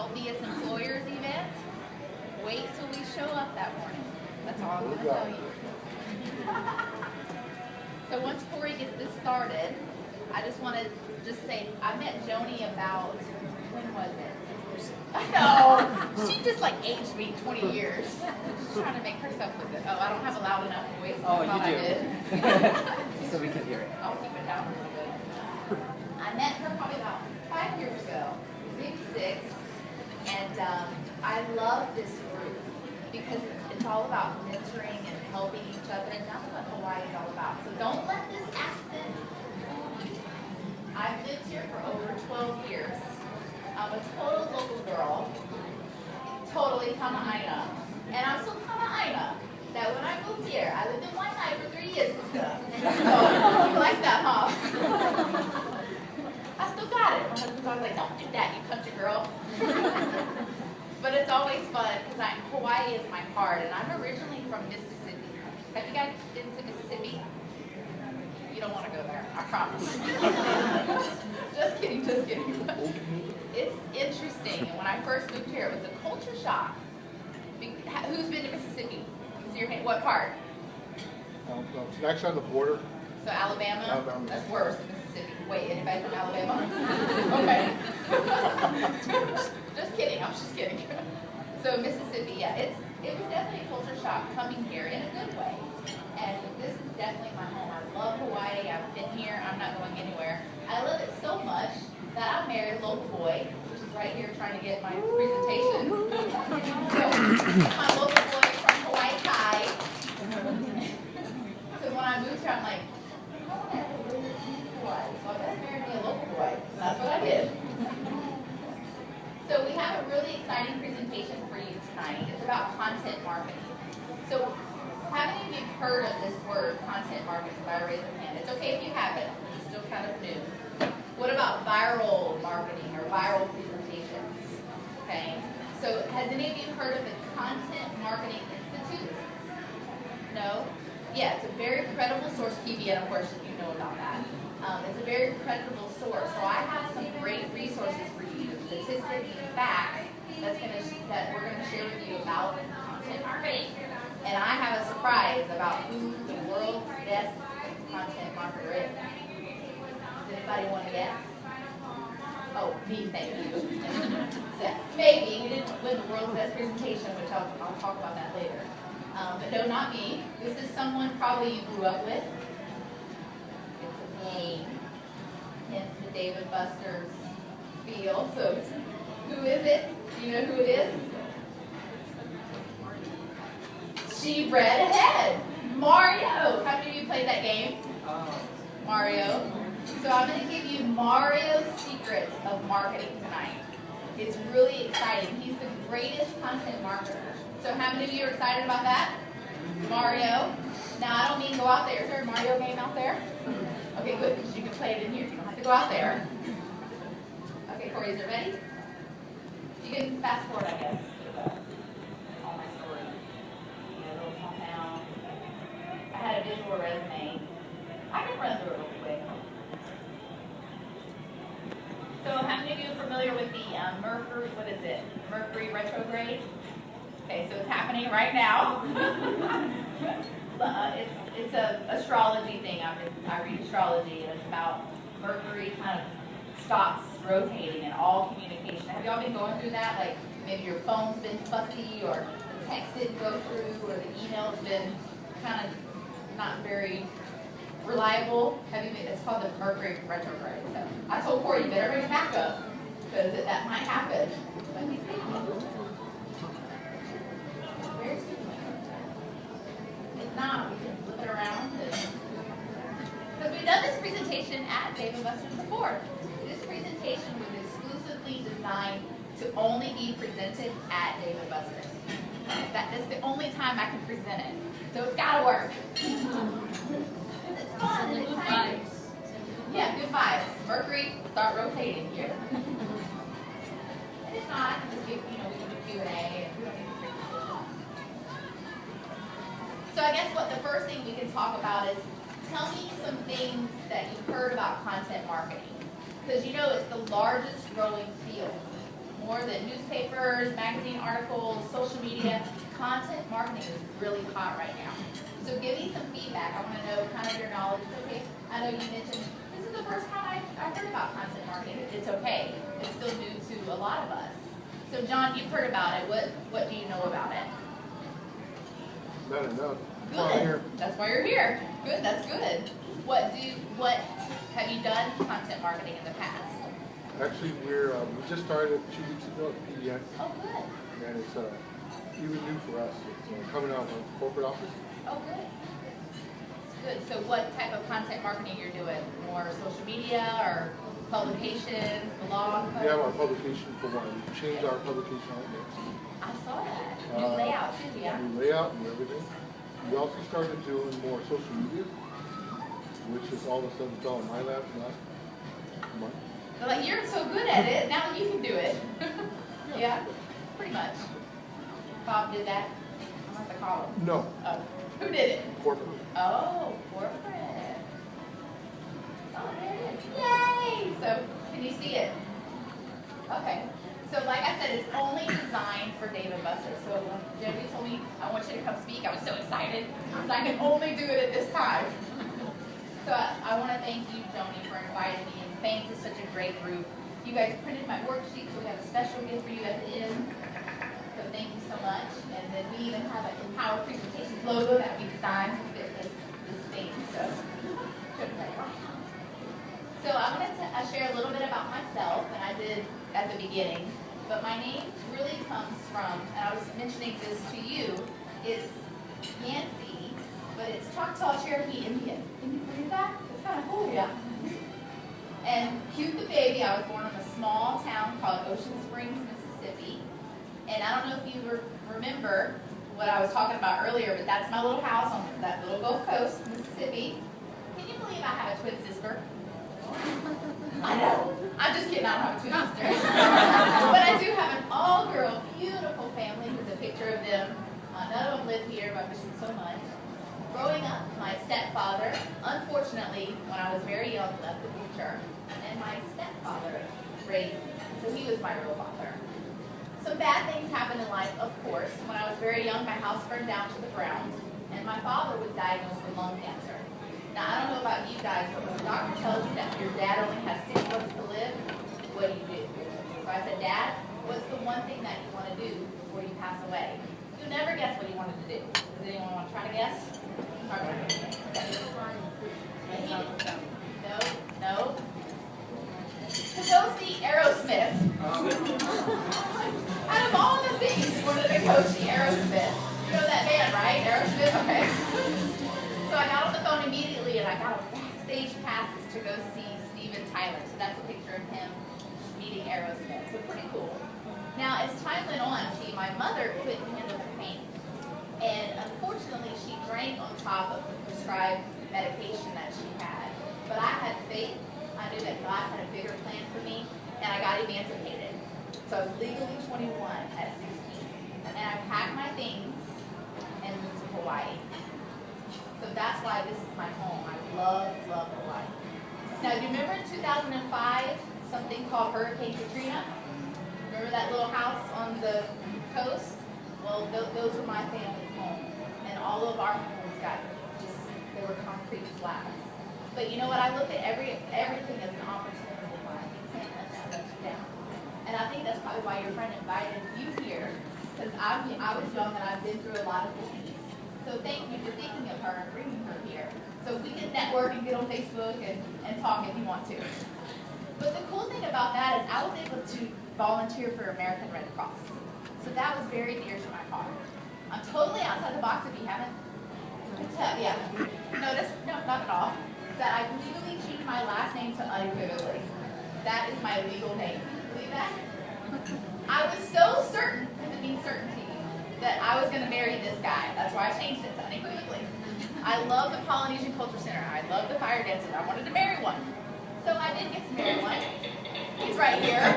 healthiest employers event. Wait till we show up that morning. That's all I'm going to tell you. So once Corey gets this started, I just want to say, I met Joni about, when was it? No, she just like aged me 20 years. She's trying to make herself look good. Oh, I don't have a loud enough voice. Oh, you do. I did. So we can hear it. I'll keep it down a little bit. I met her probably about 5 years ago, maybe 6. And I love this group because it's all about mentoring and helping each other. And that's what Hawaii is all about. So don't let this accent fool you. I've lived here for over 12 years. I'm a total local girl, totally Kama'aina. And I'm so Kama'aina that when I moved here, I lived in Waianae for 3 years and stuff. So, you like that, huh? I still got it. My husband's always like, don't do that, you country girl. But it's always fun because Hawaii is my heart, and I'm originally from Mississippi. Have you guys been to Mississippi? You don't want to go there, I promise. Just kidding, just kidding. It's interesting, and when I first moved here, it was a culture shock. Who's been to Mississippi? Your hand. What part? It's actually on the border. So Alabama? Alabama. That's worse than Mississippi. Wait, anybody from Alabama? Okay. Just kidding, I was just kidding. So Mississippi, yeah, it was definitely a culture shock coming here in a good way. And this is definitely my home. I love Hawaii. I've been here. I'm not going anywhere. I love it so much that I married a local boy, which is right here trying to get my presentation. So, my local boy from Hawaii Kai. So when I moved here, I'm like, I want to have a really good boy. So I better marry me a local boy. And that's what I did. So we have a really exciting presentation for you tonight. It's about content marketing. So how many of you have heard of this word, content marketing, by raising your hand? It's okay if you haven't. It's still kind of new. What about viral marketing or viral presentations? Okay. So has any of you heard of the Content Marketing Institute? No? Yeah, it's a very credible source. PBN, of course, you know about that. It's a very credible source. So I have some great resources for you, statistics and facts that we're going to share with you about content marketing. And I have a surprise about who the world's best content marketer is. Does anybody want to guess? Oh, me, thank you. So, maybe. We didn't win the world's best presentation, which I'll talk about that later. But no, not me. This is someone probably you grew up with. It's a name. Hence the David Buster's feel. So, who is it? Do you know who it is? She read ahead. Mario. How many of you played that game? Mario. So I'm going to give you Mario's secrets of marketing tonight. It's really exciting. He's the greatest content marketer. So how many of you are excited about that? Mario. Now I don't mean go out there. Is there a Mario game out there? Okay, good, because you can play it in here. You don't have to go out there. Okay, Corey, is it ready? You can fast forward, I guess. All my story. A little compound. I had a visual resume. I can run through it real quick. So how many of you are familiar with the Mercury, what is it? Mercury retrograde? Okay, so it's happening right now. It's an astrology thing. I read astrology, and it's about Mercury kind of stops rotating in all communication. Have y'all been going through that? Like maybe your phone's been fussy, or the text didn't go through, or the email's been kind of not very reliable. It's called the Mercury retrograde. So I told Corey, you better bring it back up because that might happen. If not, we can flip it around. Because we've done this presentation at Dave & Buster's before. This presentation was exclusively designed to only be presented at Dave & Buster's. That's the only time I can present it. So it's got to work. It's fun and exciting. Yeah, good vibes. Mercury, start rotating here. And if not, just give, we can do Q&A. And we don't need to presentation. So I guess what the first thing we can talk about is, tell me some things that you've heard about content marketing. Because you know it's the largest growing field. more than newspapers, magazine articles, social media. Content marketing is really hot right now. So give me some feedback. I want to know kind of your knowledge. Okay, I know you mentioned this is the first time I heard about content marketing. It's okay. It's still new to a lot of us. So John, you've heard about it. What do you know about it? Not enough. Good. That's why you're here. Good. That's good. What have you done content marketing in the past? Actually, we just started 2 weeks ago at PDX. Oh, good. And it's even new for us. It's coming out of our corporate office. Oh, good. Good. So what type of content marketing you're doing? More social media or publications, blog posts? We have our publication for one. We changed our publication outlets. I saw that. New layout too, yeah? New layout and everything. We also started doing more social media, which is all of a sudden fell in my lap last month. They're like, you're so good at it, now you can do it. Yeah, pretty much. Bob did that? I'm not the caller. No. Oh, who did it? Corporate. Oh, corporate. Oh, there it is. Yay! So, can you see it? Okay. So, like I said, it's only designed for Dave and Buster. So, when Jody told me I want you to come speak, I was so excited because I can only do it at this time. So, I want to thank you, Joni, for inviting me. And FAMES is such a great group. You guys printed my worksheet, so we have a special gift for you at the end. So, thank you so much. And then we even have an Empower Presentations logo that we designed to fit this theme. So, I'm going to share a little bit about myself, and I did at the beginning. But my name really comes from, and I was mentioning this to you, it's Yancey, but it's Choctaw Cherokee Indian. Can you believe that? It's kind of cool, yeah. And cute the baby, I was born in a small town called Ocean Springs, Mississippi. And I don't know if you remember what I was talking about earlier, but that's my little house on that little Gulf Coast, Mississippi. Can you believe I have a twin sister? I know. I'm just kidding. I don't have a twin sister. But I do have an all-girl, beautiful family with a picture of them. None of them live here, but I miss them so much. Growing up, my stepfather, unfortunately, when I was very young, left the picture, and my stepfather raised me. So he was my real father. Some bad things happened in life, of course. When I was very young, my house burned down to the ground, and my father was diagnosed with lung cancer. Now, I don't know about you guys, but when the doctor tells you that your dad only has 6 months to live, what do you do? So I said, Dad, what's the one thing that you want to do before you pass away? You'll never guess what he wanted to do. Does anyone want to try to guess? No. To go see Aerosmith. Out of all the things, you wanted to go see Aerosmith. You know that band, right? Aerosmith? Okay. So I got on the phone immediately and I got a backstage passes to go see Steven Tyler. So that's a picture of him meeting Aerosmith. So pretty cool. Now, as time went on, see, my mother couldn't handle the pain. And unfortunately, she drank on top of the prescribed medication that she had. But I had faith. I knew that God had a bigger plan for me, and I got emancipated. So I was legally 21 at 16. And I packed my things and moved to Hawaii. So that's why this is my home. I love Hawaii. Now, do you remember in 2005, something called Hurricane Katrina? Remember that little house on the coast? Well, those were my family's home. And all of our homes they were concrete slabs. But you know what? I look at everything as an opportunity in life. You can't let that let you down. And I think that's probably why your friend invited you here. Because I was young and I've been through a lot of things. So thank you for thinking of her and bringing her here. So we can network and get on Facebook and talk if you want to. But the cool thing about that is I was able to volunteer for American Red Cross. So that was very dear to my heart. I'm totally outside the box if you haven't. Yeah. Notice? No, not at all. That I legally changed my last name to Unequivocally. That is my legal name. Believe that? I was so certain, because it means certainty, that I was going to marry this guy. That's why I changed it to Unequivocally. I love the Polynesian Culture Center. I love the fire dances. I wanted to marry one. So I did get to marry one. He's right here.